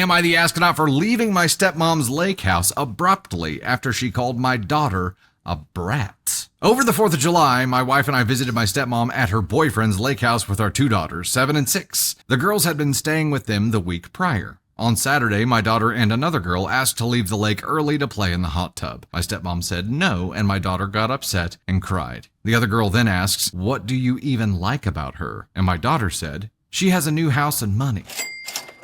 Am I the astronaut for leaving my stepmom's lake house abruptly after she called my daughter a brat? Over the 4th of July, my wife and I visited my stepmom at her boyfriend's lake house with our two daughters, 7 and 6. The girls had been staying with them the week prior. On Saturday, my daughter and another girl asked to leave the lake early to play in the hot tub. My stepmom said no, and my daughter got upset and cried. The other girl then asks, "What do you even like about her?" And my daughter said, "She has a new house and money."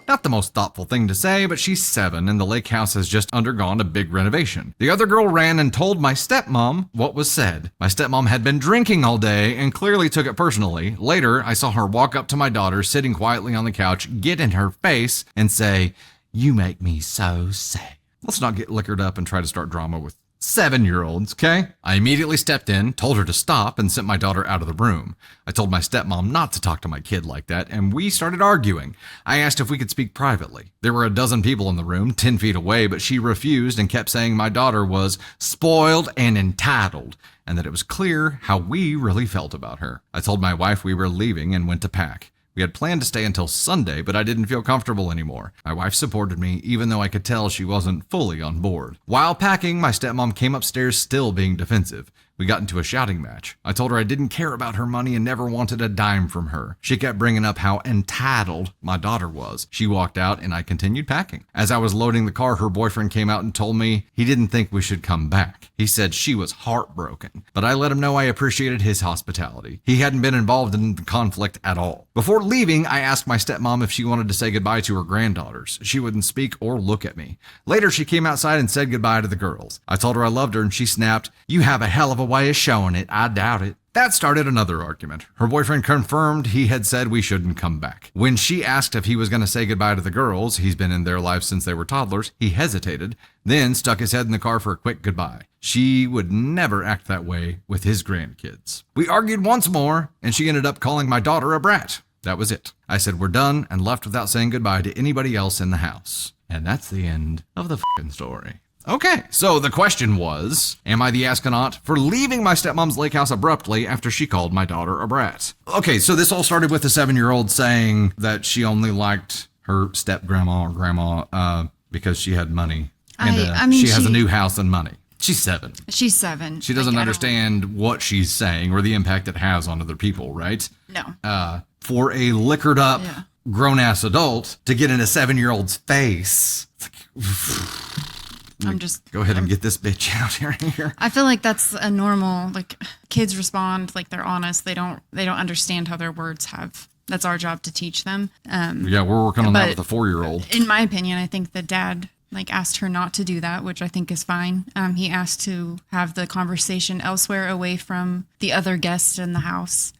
Not the most thoughtful thing to say, but she's 7 and the lake house has just undergone a big renovation. The other girl ran and told my stepmom what was said. My stepmom had been drinking all day and clearly took it personally. Later, I saw her walk up to my daughter sitting quietly on the couch, get in her face and say, "You make me so sad." Let's not get liquored up and try to start drama with 7-year-olds, okay? I immediately stepped in, told her to stop, and sent my daughter out of the room. I told my stepmom not to talk to my kid like that, and we started arguing. I asked if we could speak privately. There were a dozen people in the room, 10 feet away, but she refused and kept saying my daughter was spoiled and entitled, and that it was clear how we really felt about her. I told my wife we were leaving and went to pack. We had planned to stay until Sunday, but I didn't feel comfortable anymore. My wife supported me, even though I could tell she wasn't fully on board. While packing, my stepmom came upstairs still being defensive. We got into a shouting match. I told her I didn't care about her money and never wanted a dime from her. She kept bringing up how entitled my daughter was. She walked out and I continued packing. As I was loading the car, her boyfriend came out and told me he didn't think we should come back. He said she was heartbroken, but I let him know I appreciated his hospitality. He hadn't been involved in the conflict at all. Before leaving, I asked my stepmom if she wanted to say goodbye to her granddaughters. She wouldn't speak or look at me. Later, she came outside and said goodbye to the girls. I told her I loved her and she snapped, "You have a hell of a way of showing it. I doubt it." That started another argument. Her boyfriend confirmed he had said we shouldn't come back. When she asked if he was going to say goodbye to the girls, he's been in their lives since they were toddlers, he hesitated, then stuck his head in the car for a quick goodbye. She would never act that way with his grandkids. We argued once more, and she ended up calling my daughter a brat. That was it. I said we're done and left without saying goodbye to anybody else in the house. And that's the end of the fucking story. Okay, so the question was, am I the astronaut for leaving my stepmom's lake house abruptly after she called my daughter a brat? Okay, so this all started with the 7-year-old saying that she only liked her step-grandma or grandma because she had money. And she has a new house and money. She's 7. She's 7. She doesn't understand what she's saying or the impact it has on other people, right? No. For a liquored up grown-ass adult to get in a 7-year-old's face, it's like, go ahead and get this bitch out here. I feel like that's a normal, like, kids respond like they're honest. They don't understand how their words have. That's our job to teach them. Yeah, we're working on that with a 4-year-old. In my opinion, I think the dad asked her not to do that, which I think is fine. He asked to have the conversation elsewhere away from the other guests in the house.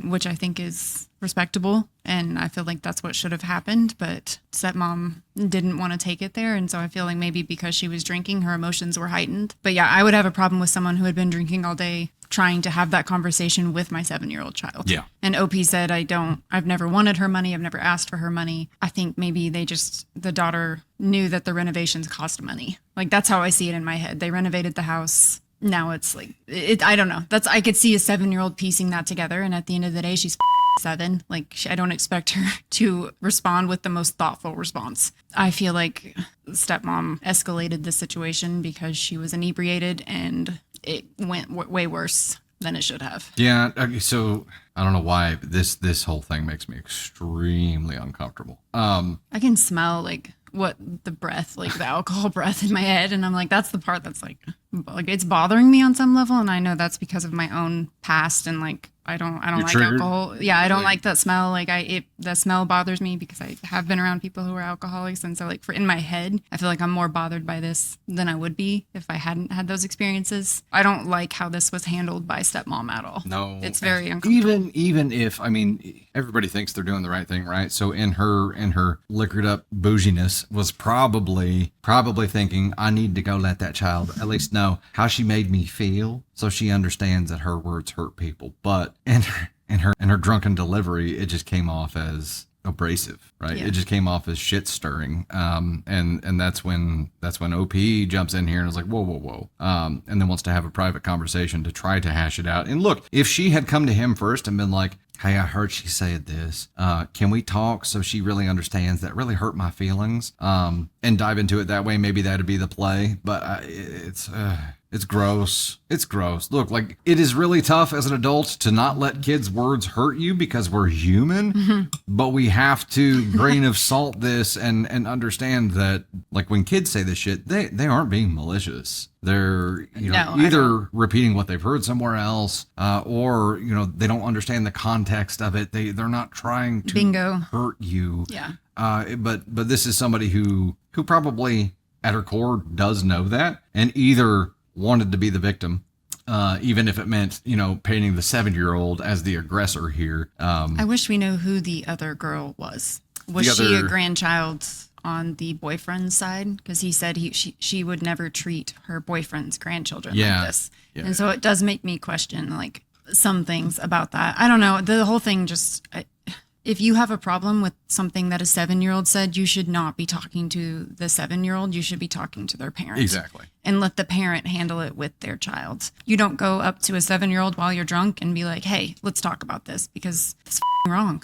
Which I think is respectable, and I feel like that's what should have happened, but stepmom didn't want to take it there, and so I feel like maybe because she was drinking, her emotions were heightened. But yeah, I would have a problem with someone who had been drinking all day trying to have that conversation with my 7-year-old child. Yeah. And OP said, I've never wanted her money, I've never asked for her money. I think maybe the daughter knew that the renovations cost money. Like, that's how I see it in my head. They renovated the house. Now it's like, I don't know. I could see a 7-year-old piecing that together. And at the end of the day, she's 7. Like, I don't expect her to respond with the most thoughtful response. I feel like stepmom escalated the situation because she was inebriated and it went way worse than it should have. Yeah. So I don't know why this whole thing makes me extremely uncomfortable. I can smell the alcohol breath in my head. And I'm like, that's the part that's like it's bothering me on some level. And I know that's because of my own past. And I don't like triggered? Alcohol. Yeah. I don't like that smell. The smell bothers me because I have been around people who are alcoholics. And so in my head, I feel like I'm more bothered by this than I would be if I hadn't had those experiences. I don't like how this was handled by stepmom at all. No, it's very uncomfortable. Even if, everybody thinks they're doing the right thing, right? So in her liquored up bouginess was probably thinking, I need to go let that child at least know how she made me feel, so she understands that her words hurt people. But in her drunken delivery, it just came off as abrasive, right? Yeah. It just came off as shit stirring. And that's when OP jumps in here and is like, whoa. And then wants to have a private conversation to try to hash it out. And look, if she had come to him first and been like, hey, I heard she said this. Can we talk so she really understands that really hurt my feelings? And dive into it that way. Maybe that'd be the play. But it's gross. It's gross. Look, like, it is really tough as an adult to not let kids' words hurt you because we're human. But we have to grain of salt this and understand that, like, when kids say this shit, they aren't being malicious. They're either repeating what they've heard somewhere else, or they don't understand the context of it. They're not trying to hurt you. Yeah. But this is somebody who probably at her core does know that, and either wanted to be the victim, even if it meant painting the 7-year-old as the aggressor here. I wish we knew who the other girl was. Was she a grandchild on the boyfriend's side? Because he said she would never treat her boyfriend's grandchildren like this. Yeah. And so it does make me question, like, some things about that. I don't know. The whole thing just... if you have a problem with something that a 7-year-old said, you should not be talking to the 7-year-old. You should be talking to their parent. Exactly. And let the parent handle it with their child. You don't go up to a 7-year-old while you're drunk and be like, hey, let's talk about this, because it's wrong.